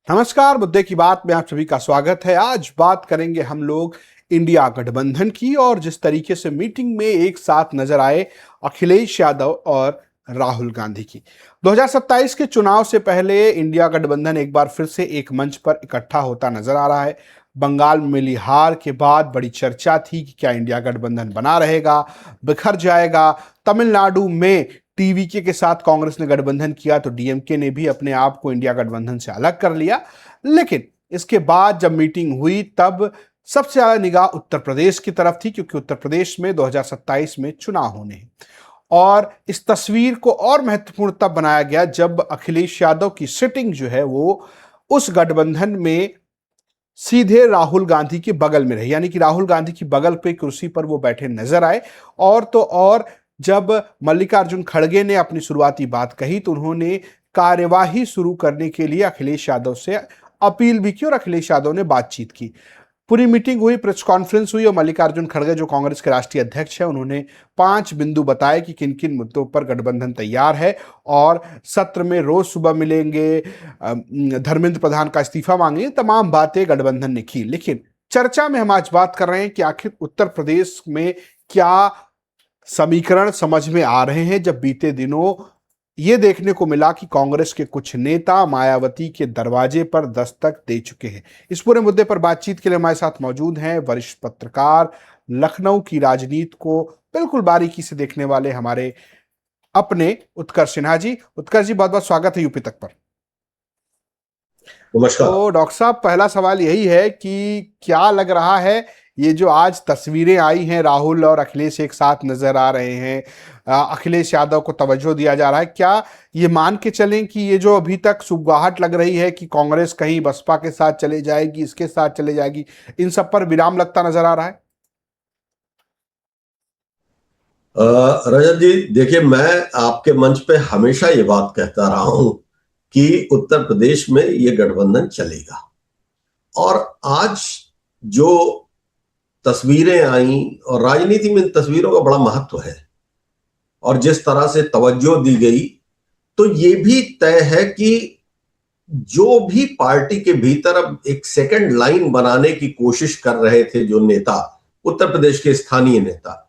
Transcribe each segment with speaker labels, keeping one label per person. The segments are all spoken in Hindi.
Speaker 1: नमस्कार। मुद्दे की बात में आप सभी का स्वागत है। आज बात करेंगे हम लोग इंडिया गठबंधन की और जिस तरीके से मीटिंग में एक साथ नजर आए अखिलेश यादव और राहुल गांधी की। 2027 के चुनाव से पहले इंडिया गठबंधन एक बार फिर से एक मंच पर इकट्ठा होता नजर आ रहा है। बंगाल में मिली हार के बाद बड़ी चर्चा थी कि क्या इंडिया गठबंधन बना रहेगा, बिखर जाएगा। तमिलनाडु में टीवीके के साथ कांग्रेस ने गठबंधन किया तो डीएमके ने भी अपने आप को इंडिया गठबंधन से अलग कर लिया। लेकिन इसके बाद जब मीटिंग हुई तब सबसे ज्यादा निगाह उत्तर प्रदेश की तरफ थी, क्योंकि उत्तर प्रदेश में 2027 में चुनाव होने हैं। और इस तस्वीर को और महत्वपूर्ण तब बनाया गया जब अखिलेश यादव की सिटिंग जो है वो उस गठबंधन में सीधे राहुल गांधी के बगल में रही, यानी कि राहुल गांधी की बगल पे कुर्सी पर वो बैठे नजर आए। और तो और जब मल्लिकार्जुन खड़गे ने अपनी शुरुआती बात कही तो उन्होंने कार्यवाही शुरू करने के लिए अखिलेश यादव से अपील भी की और अखिलेश यादव ने बातचीत की। पूरी मीटिंग हुई, प्रेस कॉन्फ्रेंस हुई और मल्लिकार्जुन खड़गे जो कांग्रेस के राष्ट्रीय अध्यक्ष हैं उन्होंने 5 बिंदु बताए कि किन किन मुद्दों पर गठबंधन तैयार है और सत्र में रोज सुबह मिलेंगे, धर्मेंद्र प्रधान का इस्तीफा मांगेंगे, तमाम बातें गठबंधन ने की। लेकिन चर्चा में हम आज बात कर रहे हैं कि आखिर उत्तर प्रदेश में क्या समीकरण समझ में आ रहे हैं, जब बीते दिनों ये देखने को मिला कि कांग्रेस के कुछ नेता मायावती के दरवाजे पर दस्तक दे चुके हैं। इस पूरे मुद्दे पर बातचीत के लिए हमारे साथ मौजूद हैं वरिष्ठ पत्रकार, लखनऊ की राजनीति को बिल्कुल बारीकी से देखने वाले हमारे अपने उत्कर्ष सिन्हा जी। उत्कर्ष जी, बहुत बहुत स्वागत है यूपी तक पर।
Speaker 2: नमस्कार।
Speaker 1: तो डॉक्टर साहब, पहला सवाल यही है कि क्या लग रहा है ये जो आज तस्वीरें आई हैं, राहुल और अखिलेश एक साथ नजर आ रहे हैं, अखिलेश यादव को तवज्जो दिया जा रहा है, क्या ये मान के चलें कि ये जो अभी तक सुगबुगाहट लग रही है कि कांग्रेस कहीं बसपा के साथ चले जाएगी, इसके साथ चले जाएगी, इन सब पर विराम लगता नजर आ रहा है?
Speaker 2: रजत जी, देखिए, मैं आपके मंच पे हमेशा ये बात कहता रहा हूं कि उत्तर प्रदेश में ये गठबंधन चलेगा। और आज जो तस्वीरें आई, और राजनीति में इन तस्वीरों का बड़ा महत्व है, और जिस तरह से तवज्जो दी गई, तो ये भी तय है कि जो भी पार्टी के भीतर अब एक सेकंड लाइन बनाने की कोशिश कर रहे थे जो नेता, उत्तर प्रदेश के स्थानीय नेता,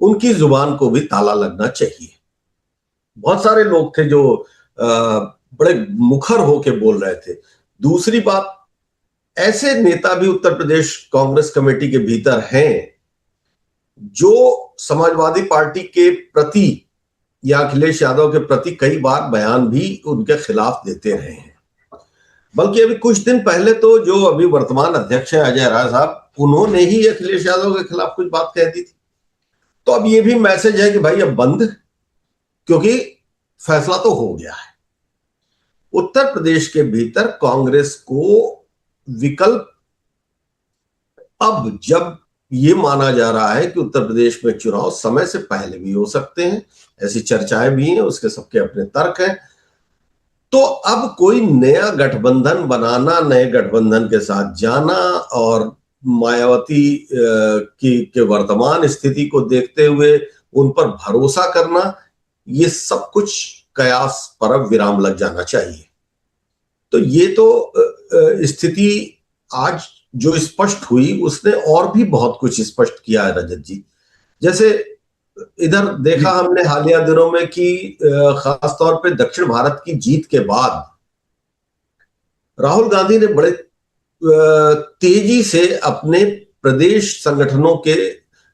Speaker 2: उनकी जुबान को भी ताला लगना चाहिए। बहुत सारे लोग थे जो बड़े मुखर होके बोल रहे थे। दूसरी बात, ऐसे नेता भी उत्तर प्रदेश कांग्रेस कमेटी के भीतर हैं जो समाजवादी पार्टी के प्रति या अखिलेश यादव के प्रति कई बार बयान भी उनके खिलाफ देते रहे हैं। बल्कि अभी कुछ दिन पहले तो जो अभी वर्तमान अध्यक्ष है अजय राय साहब, उन्होंने ही अखिलेश यादव के खिलाफ कुछ बात कह दी थी। तो अब ये भी मैसेज है कि भाई अब बंद, क्योंकि फैसला तो हो गया है। उत्तर प्रदेश के भीतर कांग्रेस को विकल्प, अब जब ये माना जा रहा है कि उत्तर प्रदेश में चुनाव समय से पहले भी हो सकते हैं, ऐसी चर्चाएं भी हैं, उसके सबके अपने तर्क हैं, तो अब कोई नया गठबंधन बनाना, नए गठबंधन के साथ जाना और मायावती के वर्तमान स्थिति को देखते हुए उन पर भरोसा करना, ये सब कुछ कयास पर अब विराम लग जाना चाहिए। तो ये तो स्थिति आज जो स्पष्ट हुई उसने और भी बहुत कुछ स्पष्ट किया है रजत जी। जैसे इधर देखा हमने हालिया दिनों में कि खासतौर पे दक्षिण भारत की जीत के बाद राहुल गांधी ने बड़े तेजी से अपने प्रदेश संगठनों के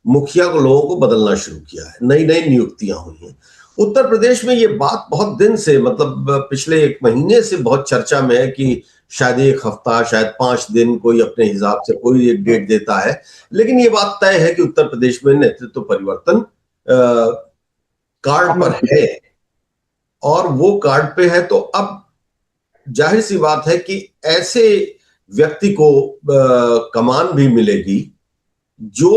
Speaker 2: मुखिया को, लोगों को बदलना शुरू किया है। नई नई नियुक्तियां हुई हैं उत्तर प्रदेश में। ये बात बहुत दिन से, मतलब पिछले 1 महीने से बहुत चर्चा में है कि शायद 1 हफ्ता, शायद 5 दिन, कोई अपने हिसाब से कोई एक डेट देता है, लेकिन ये बात तय है कि उत्तर प्रदेश में नेतृत्व परिवर्तन कार्ड पर है। और वो कार्ड पे है तो अब जाहिर सी बात है कि ऐसे व्यक्ति को कमान भी मिलेगी जो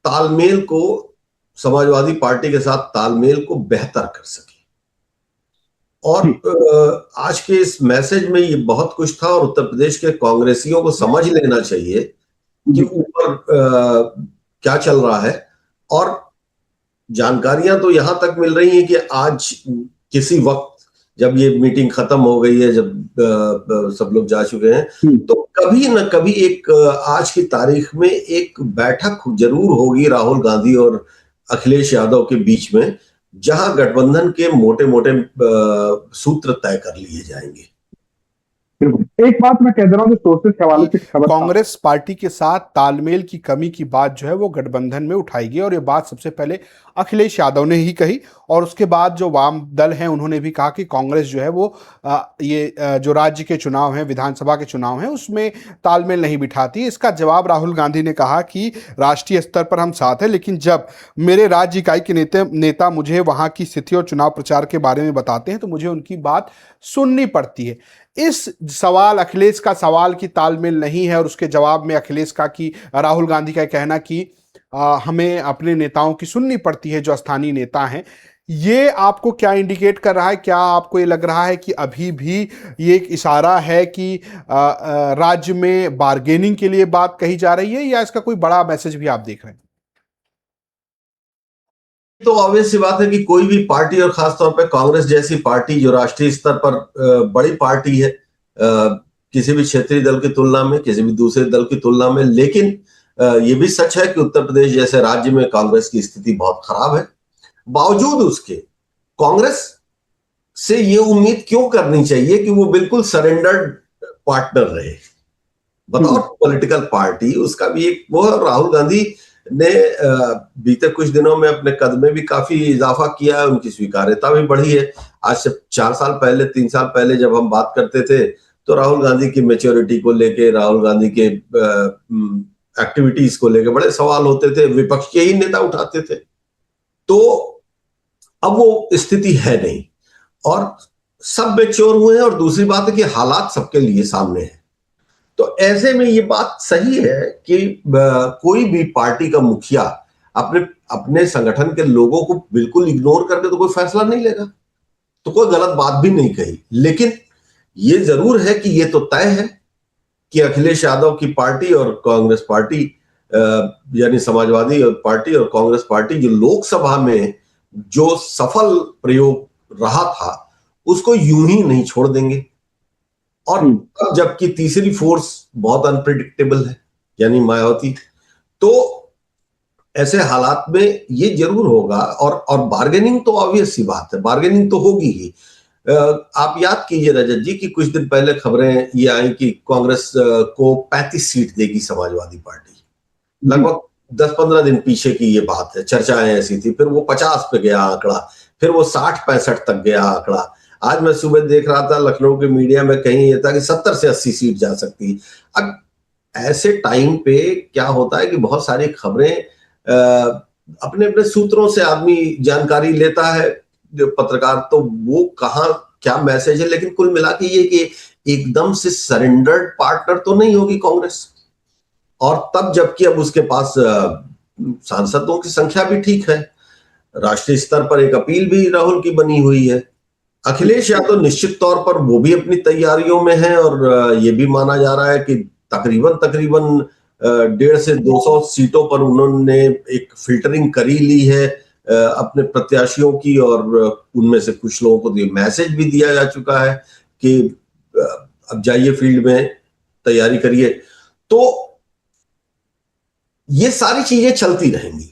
Speaker 2: तालमेल को, समाजवादी पार्टी के साथ तालमेल को बेहतर कर सके। और आज के इस मैसेज में ये बहुत कुछ था, और उत्तर प्रदेश के कांग्रेसियों को समझ लेना चाहिए कि ऊपर क्या चल रहा है। और जानकारियां तो यहां तक मिल रही हैं कि आज किसी वक्त जब ये मीटिंग खत्म हो गई है, जब सब लोग जा चुके हैं, तो कभी न कभी एक आज की तारीख में एक बैठक जरूर होगी राहुल गांधी और अखिलेश यादव के बीच में, जहां गठबंधन के मोटे मोटे सूत्र तय कर लिए जाएंगे।
Speaker 3: एक बात मैं कह दे रहा हूँ, सोर्सेस के हवाले से खबर
Speaker 1: कांग्रेस पार्टी के साथ तालमेल की कमी की बात जो है वो गठबंधन में उठाई गई, और ये बात सबसे पहले अखिलेश यादव ने ही कही, और उसके बाद जो वाम दल हैं उन्होंने भी कहा कि कांग्रेस जो है वो जो राज्य के चुनाव हैं, विधानसभा के चुनाव हैं, उसमें तालमेल नहीं बिठाती। इसका जवाब राहुल गांधी ने कहा कि राष्ट्रीय स्तर पर हम साथ हैं, लेकिन जब मेरे राज्य इकाई के नेता मुझे वहां की स्थिति और चुनाव प्रचार के बारे में बताते हैं तो मुझे उनकी बात सुननी पड़ती है। इस सवाल, अखिलेश का सवाल की तालमेल नहीं है, और उसके जवाब में अखिलेश का कि राहुल गांधी का कहना कि हमें अपने नेताओं की सुननी पड़ती है जो स्थानीय नेता हैं, ये आपको क्या इंडिकेट कर रहा है? क्या आपको ये लग रहा है कि अभी भी ये एक इशारा है कि राज्य में बार्गेनिंग के लिए बात कही जा रही है, या इसका कोई बड़ा मैसेज भी आप देख रहे हैं?
Speaker 2: तो ऑब्वियस सी बात है कि कोई भी पार्टी, और खासतौर पे कांग्रेस जैसी पार्टी जो राष्ट्रीय स्तर पर बड़ी पार्टी है, किसी भी क्षेत्रीय दल की तुलना में, किसी भी दूसरे दल की तुलना में, लेकिन ये भी सच है कि उत्तर प्रदेश जैसे राज्य में कांग्रेस की स्थिति बहुत खराब है। बावजूद उसके कांग्रेस से ये उम्मीद क्यों करनी चाहिए कि वो बिल्कुल सरेंडर्ड पार्टनर रहे? बताओ, पॉलिटिकल पार्टी उसका भी एक वो, राहुल गांधी ने बीते कुछ दिनों में अपने कद में भी काफी इजाफा किया है, उनकी स्वीकार्यता भी बढ़ी है। आज से 4 साल पहले, 3 साल पहले जब हम बात करते थे तो राहुल गांधी की मैच्योरिटी को लेके, राहुल गांधी के एक्टिविटीज को लेके बड़े सवाल होते थे, विपक्ष के ही नेता उठाते थे। तो अब वो स्थिति है नहीं, और सब मैच्योर हुए हैं, और दूसरी बात है कि हालात सबके लिए सामने है। तो ऐसे में ये बात सही है कि कोई भी पार्टी का मुखिया अपने अपने संगठन के लोगों को बिल्कुल इग्नोर करके तो कोई फैसला नहीं लेगा, तो कोई गलत बात भी नहीं कही। लेकिन ये जरूर है कि ये तो तय है कि अखिलेश यादव की पार्टी और कांग्रेस पार्टी, यानी समाजवादी पार्टी और कांग्रेस पार्टी, जो लोकसभा में जो सफल प्रयोग रहा था उसको यूं ही नहीं छोड़ देंगे। और जबकि तीसरी फोर्स बहुत अनप्रिडिक्टेबल है, यानी मायावती, तो ऐसे हालात में ये जरूर होगा। और बार्गेनिंग तो ऑब्वियस सी बात है, बार्गेनिंग तो होगी ही। आप याद कीजिए रजत जी कि कुछ दिन पहले खबरें ये आई कि कांग्रेस को 35 सीट देगी समाजवादी पार्टी। लगभग 10-15 दिन पीछे की ये बात है, चर्चाएं ऐसी थी। फिर वो 50 पे गया आंकड़ा, फिर वो 60-65 तक गया आंकड़ा। आज मैं सुबह देख रहा था लखनऊ के मीडिया में, कहीं ये था कि 70 से 80 सीट जा सकती। अब ऐसे टाइम पे क्या होता है कि बहुत सारी खबरें अपने अपने सूत्रों से आदमी जानकारी लेता है, जो पत्रकार, तो वो कहाँ क्या मैसेज है। लेकिन कुल मिला के ये कि एकदम से सरेंडर्ड पार्टनर तो नहीं होगी कांग्रेस। और तब जबकि अब उसके पास सांसदों की संख्या भी ठीक है, राष्ट्रीय स्तर पर एक अपील भी राहुल की बनी हुई है। अखिलेश यादव निश्चित तौर पर वो भी अपनी तैयारियों में है, और ये भी माना जा रहा है कि तकरीबन 150 से 200 सीटों पर उन्होंने एक फिल्टरिंग करी ली है अपने प्रत्याशियों की, और उनमें से कुछ लोगों को ये मैसेज भी दिया जा चुका है कि अब जाइए फील्ड में, तैयारी करिए। तो ये सारी चीजें चलती रहेंगी,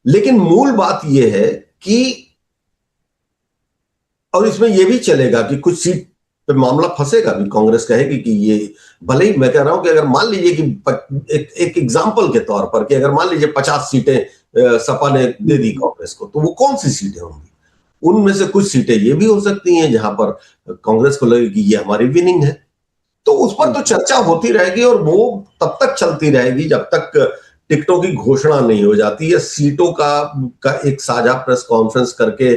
Speaker 2: लेकिन मूल बात यह है कि, और इसमें यह भी चलेगा कि कुछ सीट पे मामला फंसेगा भी, कांग्रेस कहेगी कि ये, भले ही मैं कह रहा हूं कि अगर मान लीजिए कि एक एग्जांपल के तौर पर कि अगर मान लीजिए 50 सीटें सपा ने दे दी कांग्रेस को, तो वो कौन सी सीटें होंगी? उनमें से कुछ सीटें ये भी हो सकती हैं जहां पर कांग्रेस को लगे कि ये हमारी विनिंग है। तो उस पर तो चर्चा होती रहेगी, और वो तब तक चलती रहेगी जब तक टिकटों की घोषणा नहीं हो जाती, या सीटों का एक साझा प्रेस कॉन्फ्रेंस करके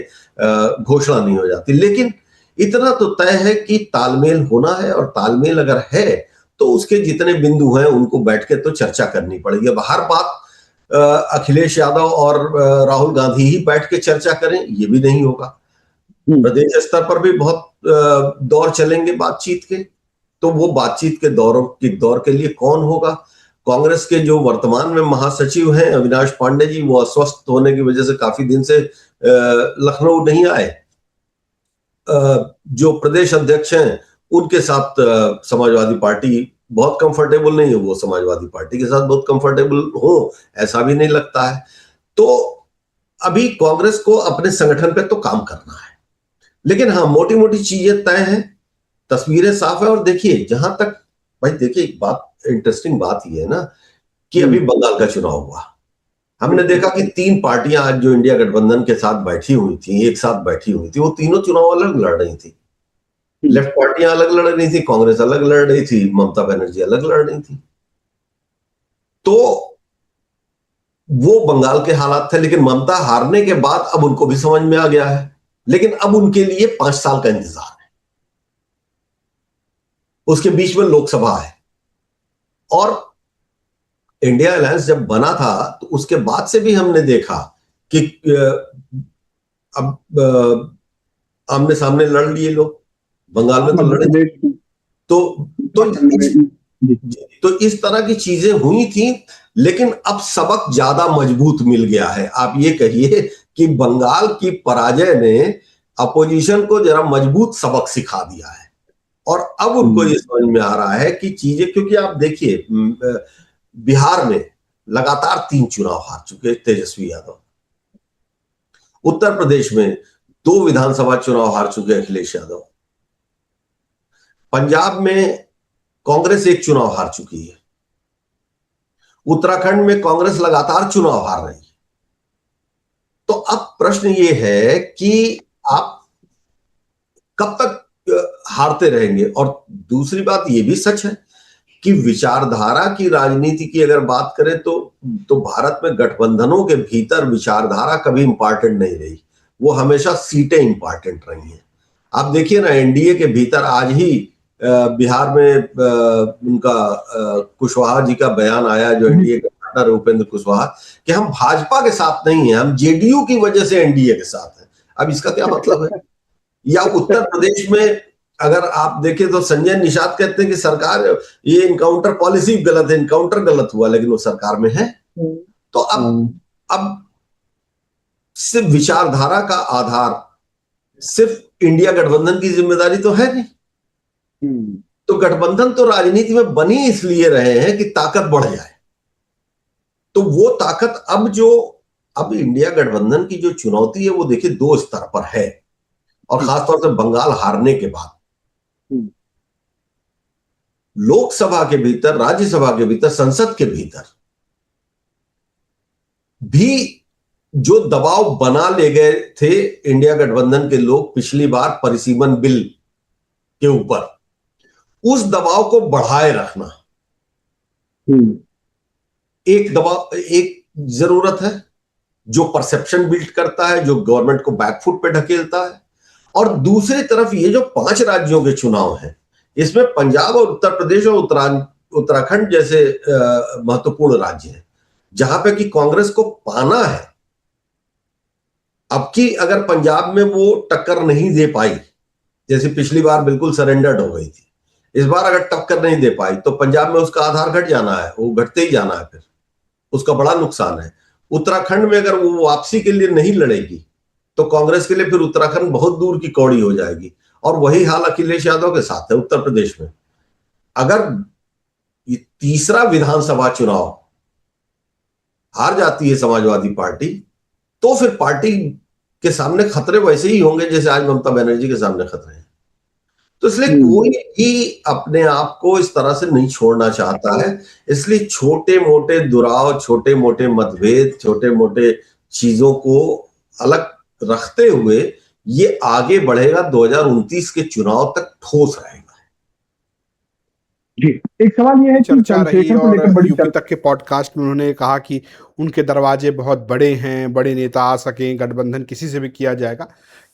Speaker 2: घोषणा नहीं हो जाती। लेकिन इतना तो तय है कि तालमेल होना है, और तालमेल अगर है तो उसके जितने बिंदु हैं उनको बैठ के तो चर्चा करनी पड़ेगी। अब हर बात अखिलेश यादव और राहुल गांधी ही बैठ के चर्चा करें, ये भी नहीं होगा। प्रदेश स्तर पर भी बहुत दौर चलेंगे बातचीत के, तो वो बातचीत के दौर के लिए कौन होगा? कांग्रेस के जो वर्तमान में महासचिव हैं अविनाश पांडे जी, वो अस्वस्थ होने की वजह से काफी दिन से लखनऊ नहीं आए, जो प्रदेश अध्यक्ष हैं उनके साथ समाजवादी पार्टी बहुत कंफर्टेबल नहीं है। वो समाजवादी पार्टी के साथ बहुत कंफर्टेबल हो ऐसा भी नहीं लगता है। तो अभी कांग्रेस को अपने संगठन पे तो काम करना है, लेकिन हाँ मोटी मोटी चीजें तय हैं, तस्वीरें साफ है। और देखिए जहां तक, भाई देखिए एक बात, इंटरेस्टिंग बात ये है ना कि अभी बंगाल का चुनाव हुआ, हमने देखा कि 3 पार्टियां आज जो इंडिया गठबंधन के साथ बैठी हुई थी, एक साथ बैठी हुई थी, वो तीनों चुनाव अलग लड़ रही थी। लेफ्ट पार्टियां अलग लड़ रही थी, कांग्रेस अलग लड़ रही थी, ममता बनर्जी अलग लड़ रही थी। तो वो बंगाल के हालात थे, लेकिन ममता हारने के बाद अब उनको भी समझ में आ गया है, लेकिन अब उनके लिए 5 साल का इंतजार है। उसके बीच में लोकसभा है, और इंडिया अलायंस जब बना था तो उसके बाद से भी हमने देखा कि अब आमने सामने लड़ लिए लोग, बंगाल में तो
Speaker 3: मध्य
Speaker 2: लड़े।
Speaker 3: प्रदेश की
Speaker 2: तो
Speaker 3: उत्तराखंड में जी।
Speaker 2: तो इस तरह की चीजें हुई थी, लेकिन अब सबक ज्यादा मजबूत मिल गया है। आप ये कहिए कि बंगाल की पराजय ने अपोजिशन को जरा मजबूत सबक सिखा दिया है, और अब उनको ये समझ में आ रहा है कि चीजें, क्योंकि आप देखिए बिहार में लगातार 3 चुनाव हार चुके तेजस्वी यादव, उत्तर प्रदेश में 2 विधानसभा चुनाव हार चुके अखिलेश यादव, पंजाब में कांग्रेस 1 चुनाव हार चुकी है, उत्तराखंड में कांग्रेस लगातार चुनाव हार रही है। तो अब प्रश्न ये है कि आप कब तक हारते रहेंगे। और दूसरी बात ये भी सच है कि विचारधारा की राजनीति की अगर बात करें तो भारत में गठबंधनों के भीतर विचारधारा कभी इंपॉर्टेंट नहीं रही, वो हमेशा सीटें इंपॉर्टेंट रही हैं। आप देखिए ना, एनडीए के भीतर आज ही बिहार में उनका कुशवाहा जी का बयान आया, जो एनडीए के पार्टनर उपेंद्र कुशवाहा, कि हम भाजपा के साथ नहीं है, हम जेडीयू की वजह से एनडीए के साथ हैं। अब इसका क्या मतलब है? या उत्तर प्रदेश में अगर आप देखें तो संजय निषाद कहते हैं कि सरकार ये इनकाउंटर पॉलिसी गलत है, इनकाउंटर गलत हुआ, लेकिन वो सरकार में है। तो अब सिर्फ विचारधारा का आधार सिर्फ इंडिया गठबंधन की जिम्मेदारी तो है नहीं। तो गठबंधन तो राजनीति में बनी इसलिए रहे हैं कि ताकत बढ़ जाए। तो वो ताकत अब इंडिया गठबंधन की जो चुनौती है वो देखिए 2 स्तर पर है, और खासतौर से बंगाल हारने के बाद लोकसभा के भीतर, राज्यसभा के भीतर, संसद के भीतर भी जो दबाव बना ले गए थे इंडिया गठबंधन के लोग पिछली बार परिसीमन बिल के ऊपर, उस दबाव को बढ़ाए रखना एक जरूरत है, जो परसेप्शन बिल्ड करता है, जो गवर्नमेंट को बैकफुट पे ढकेलता है। और दूसरी तरफ ये जो 5 राज्यों के चुनाव हैं, इसमें पंजाब और उत्तर प्रदेश और उत्तराखंड जैसे महत्वपूर्ण राज्य हैं, जहां पे कि कांग्रेस को पाना है। अब की अगर पंजाब में वो टक्कर नहीं दे पाई, जैसे पिछली बार बिल्कुल सरेंडर्ड हो गई थी, इस बार अगर टक्कर नहीं दे पाई तो पंजाब में उसका आधार घट जाना है, वो घटते ही जाना है, फिर उसका बड़ा नुकसान है। उत्तराखंड में अगर वो वापसी के लिए नहीं लड़ेगी तो कांग्रेस के लिए फिर उत्तराखंड बहुत दूर की कौड़ी हो जाएगी। और वही हाल अखिलेश यादव के साथ है उत्तर प्रदेश में। अगर ये तीसरा विधानसभा चुनाव हार जाती है समाजवादी पार्टी, तो फिर पार्टी के सामने खतरे वैसे ही होंगे जैसे आज ममता बनर्जी के सामने खतरे हैं। तो इसलिए कोई भी अपने आप को इस तरह से नहीं छोड़ना चाहता है। इसलिए छोटे मोटे दुराव, छोटे मोटे मतभेद, छोटे मोटे चीजों को अलग रखते हुए ये आगे बढ़ेगा, 2029 के चुनाव तक ठोस रहेगा।
Speaker 3: जी, एक सवाल ये है कि
Speaker 1: चर्चा रही,
Speaker 3: चंद्रशेखर को लेकर
Speaker 1: और
Speaker 3: बड़ी
Speaker 1: यूपी
Speaker 3: चर्चा।
Speaker 1: तक के पॉडकास्ट में उन्होंने कहा कि उनके दरवाजे बहुत बड़े हैं, बड़े नेता आ सकें, गठबंधन किसी से भी किया जाएगा।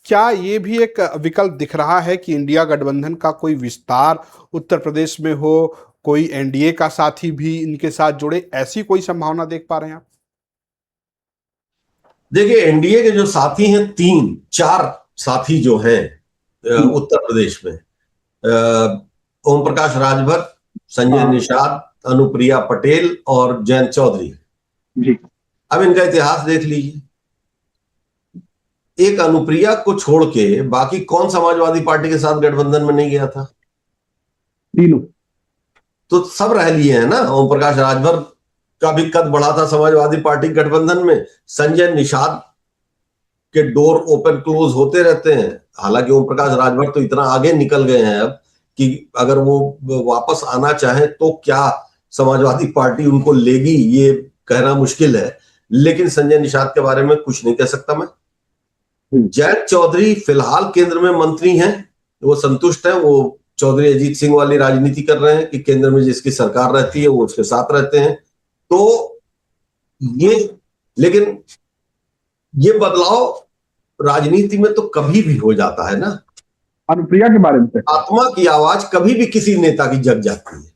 Speaker 1: क्या ये भी एक विकल्प दिख रहा है कि इंडिया गठबंधन का कोई विस्तार उत्तर प्रदेश में हो, कोई एनडीए का साथी भी इनके साथ जुड़े, ऐसी कोई संभावना देख पा रहे हैं आप?
Speaker 2: देखिए एनडीए के जो साथी हैं, 3-4 साथी जो हैं उत्तर प्रदेश में, ओम प्रकाश राजभर, संजय निषाद, अनुप्रिया पटेल और जयंत चौधरी।
Speaker 3: जी।
Speaker 2: अब इनका इतिहास देख लीजिए। एक अनुप्रिया को छोड़ के बाकी कौन समाजवादी पार्टी के साथ गठबंधन में नहीं गया था?
Speaker 3: तीनों।
Speaker 2: तो सब रह लिए हैं ना। ओम प्रकाश राजभर का भी कद बढ़ा था समाजवादी पार्टी गठबंधन में। संजय निषाद के डोर ओपन क्लोज होते रहते हैं। हालांकि ओम प्रकाश राजभर तो इतना आगे निकल गए हैं अब कि अगर वो वापस आना चाहे तो क्या समाजवादी पार्टी उनको लेगी, ये कहना मुश्किल है। लेकिन संजय निषाद के बारे में कुछ नहीं कह सकता मैं। जयंत चौधरी फिलहाल केंद्र में मंत्री हैं, वो संतुष्ट हैं। वो चौधरी अजीत सिंह वाली राजनीति कर रहे हैं कि केंद्र में जिसकी सरकार रहती है वो उसके साथ रहते हैं। तो ये, लेकिन ये बदलाव राजनीति में तो कभी भी हो जाता है ना।
Speaker 3: अनुप्रिया के बारे में
Speaker 2: आत्मा की आवाज कभी भी किसी नेता की जग जाती है।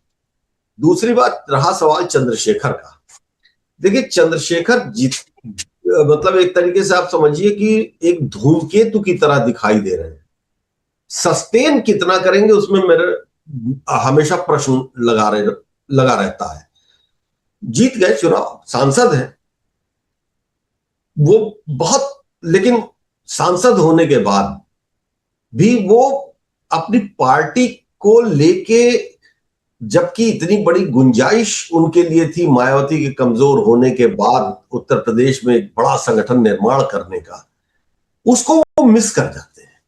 Speaker 2: दूसरी बात, रहा सवाल चंद्रशेखर का। देखिए चंद्रशेखर मतलब एक तरीके से आप समझिए कि एक धूमकेतु की तरह दिखाई दे रहे हैं। सस्टेन कितना करेंगे उसमें मेरे हमेशा प्रश्न लगा रहता है। जीत गए चुनाव, सांसद हैं वो बहुत, लेकिन सांसद होने के बाद भी वो अपनी पार्टी को लेके, जबकि इतनी बड़ी गुंजाइश उनके लिए थी मायावती के कमजोर होने के बाद उत्तर प्रदेश में एक बड़ा संगठन निर्माण करने का, उसको वो मिस कर जाते हैं।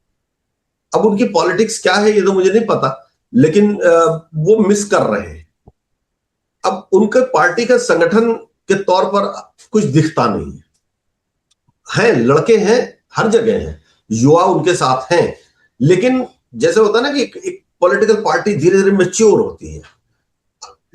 Speaker 2: अब उनकी पॉलिटिक्स क्या है ये तो मुझे नहीं पता, लेकिन वो मिस कर रहे हैं। अब उनके पार्टी का संगठन के तौर पर कुछ दिखता नहीं है। लड़के हैं, हर जगह हैं, युवा उनके साथ हैं, लेकिन जैसे होता है ना कि एक पॉलिटिकल पार्टी धीरे धीरे मैच्योर होती है।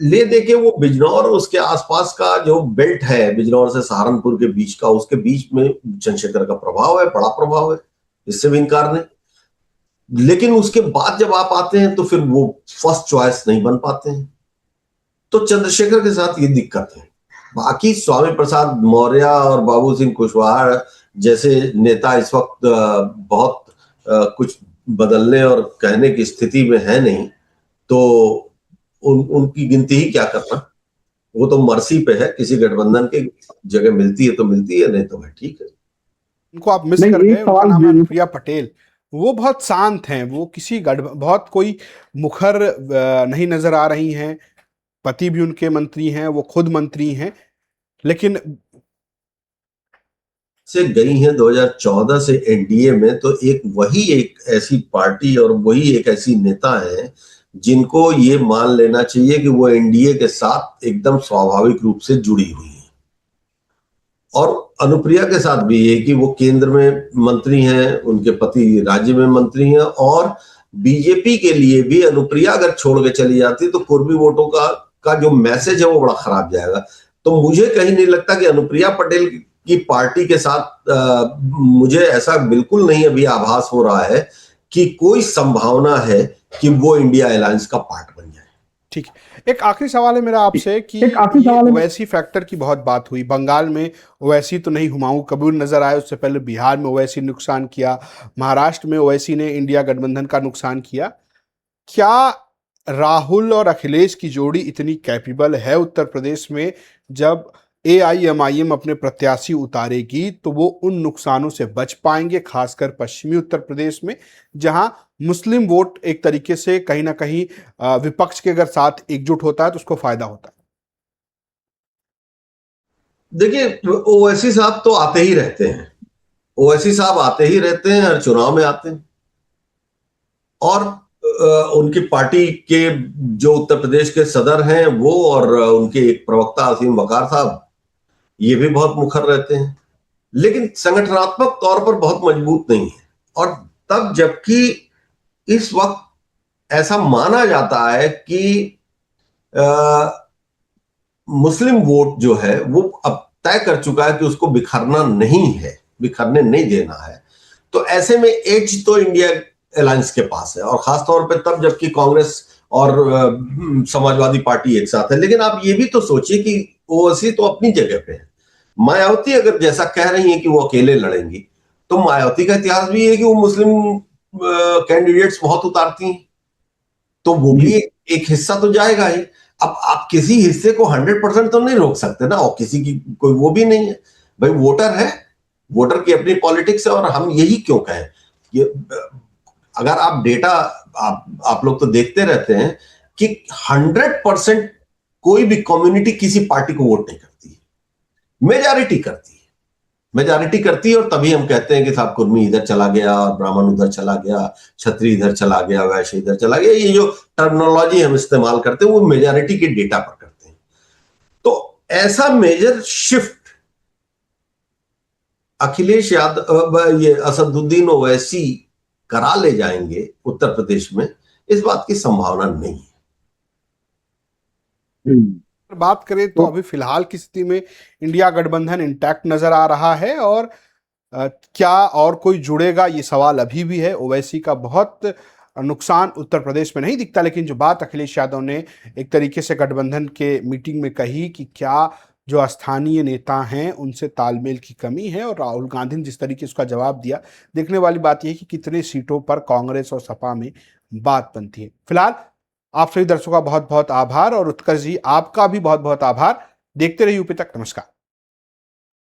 Speaker 2: ले देके वो बिजनौर और उसके आसपास का जो बेल्ट है, बिजनौर से सहारनपुर के बीच का, उसके बीच में चंद्रशेखर का प्रभाव है, बड़ा प्रभाव है, इससे भी इनकार नहीं। लेकिन उसके बाद जब आप आते हैं तो फिर वो फर्स्ट चॉइस नहीं बन पाते हैं। तो चंद्रशेखर के साथ ये दिक्कत है। बाकी स्वामी प्रसाद मौर्य और बाबू सिंह कुशवाहा जैसे नेता इस वक्त बहुत कुछ बदलने और कहने की स्थिति में है नहीं, तो उनकी गिनती ही क्या करना। वो तो मर्सी पे है, किसी गठबंधन के जगह मिलती है तो मिलती है, नहीं तो है ठीक है।
Speaker 1: उनको आप मिस कर गए। उनका नाम है अनुप्रिया पटेल। वो बहुत शांत हैं, वो किसी बहुत कोई मुखर नहीं नजर आ रही हैं। पति भी उनके मंत्री हैं, वो खुद मंत्री हैं, लेकिन
Speaker 2: से गई हैं 2014 से एनडीए में, तो वही एक ऐसी पार्टी और वही एक ऐसी नेता है जिनको ये मान लेना चाहिए कि वो एनडीए के साथ एकदम स्वाभाविक रूप से जुड़ी हुई है। और अनुप्रिया के साथ भी ये कि वो केंद्र में मंत्री हैं, उनके पति राज्य में मंत्री हैं, और बीजेपी के लिए भी अनुप्रिया अगर छोड़ के चली जाती तो कुर्मी वोटों का जो मैसेज है वो बड़ा खराब जाएगा। तो मुझे कहीं नहीं लगता कि अनुप्रिया पटेल की पार्टी के साथ मुझे ऐसा बिल्कुल नहीं अभी आभास हो रहा है कि कोई संभावना है कि वो इंडिया अलायंस का पार्ट बन जाए।
Speaker 1: ठीक है, एक आखिरी सवाल है मेरा आपसे कि ओवैसी फैक्टर की बहुत बात हुई। बंगाल में ओवैसी तो नहीं, हुमायूं कबीर नजर आए, उससे पहले बिहार में ओवैसी नुकसान किया, महाराष्ट्र में ओवैसी ने इंडिया गठबंधन का नुकसान किया। क्या राहुल और अखिलेश की जोड़ी इतनी कैपेबल है उत्तर प्रदेश में? जब AIMIM अपने प्रत्याशी उतारेगी तो वो उन नुकसानों से बच पाएंगे, खासकर पश्चिमी उत्तर प्रदेश में, जहां मुस्लिम वोट एक तरीके से कहीं ना कहीं विपक्ष के अगर साथ एकजुट होता है तो उसको फायदा होता है।
Speaker 2: देखिए ओवैसी साहब तो आते ही रहते हैं, ओवैसी साहब आते ही रहते हैं, हर चुनाव में आते हैं। और उनकी पार्टी के जो उत्तर प्रदेश के सदर हैं वो, और उनके एक प्रवक्ता असीम वकार साहब, ये भी बहुत मुखर रहते हैं, लेकिन संगठनात्मक तौर पर बहुत मजबूत नहीं है। और तब जबकि इस वक्त ऐसा माना जाता है कि मुस्लिम वोट जो है वो अब तय कर चुका है कि उसको बिखरना नहीं है, बिखरने नहीं देना है, तो ऐसे में एज तो इंडिया अलायंस के पास है, और खासतौर पर तब जबकि कांग्रेस और समाजवादी पार्टी एक साथ है। लेकिन आप ये भी तो सोचिए कि ओवैसी तो अपनी जगह पे है। मायावती अगर जैसा कह रही है कि वो अकेले लड़ेंगी, तो मायावती का इतिहास भी है कि वो मुस्लिम कैंडिडेट्स बहुत उतारती हैं, तो वो भी एक हिस्सा तो जाएगा ही। अब आप किसी हिस्से को 100% तो नहीं रोक सकते ना, और किसी की कोई वो भी नहीं है भाई, वोटर है वोटर की अपनी पॉलिटिक्स है। और हम यही क्यों कहें, ये अगर आप डेटा आप लोग तो देखते रहते हैं कि 100% कोई भी कम्युनिटी किसी पार्टी को वोट नहीं करती, मेजॉरिटी करती है, मेजॉरिटी करती है। और तभी हम कहते हैं कि साहब कुर्मी इधर चला गया, ब्राह्मण उधर चला गया, क्षत्रिय इधर चला गया, वैश्य इधर चला गया। ये जो टर्मिनोलॉजी हम इस्तेमाल करते हैं वो मेजॉरिटी के डेटा पर करते हैं। तो ऐसा मेजर शिफ्ट अखिलेश यादव, ये असदुद्दीन ओवैसी करा ले जाएंगे उत्तर प्रदेश में, इस बात की संभावना नहीं है।
Speaker 1: बात करें तो अभी फिलहाल की स्थिति में इंडिया गठबंधन इंटैक्ट नजर आ रहा है, और क्या और कोई जुड़ेगा, ये सवाल अभी भी है। ओवैसी का बहुत नुकसान उत्तर प्रदेश में नहीं दिखता, लेकिन जो बात अखिलेश यादव ने एक तरीके से गठबंधन के मीटिंग में कही कि क्या जो स्थानीय नेता हैं उनसे तालमेल की कमी है, और राहुल गांधी ने जिस तरीके से उसका जवाब दिया, देखने वाली बात यह है कि कितने सीटों पर कांग्रेस और सपा में बात बनती है। फिलहाल आप सभी दर्शकों का बहुत बहुत आभार, और उत्कर्ष जी आपका भी बहुत बहुत आभार। देखते रहिए यूपी तक। नमस्कार।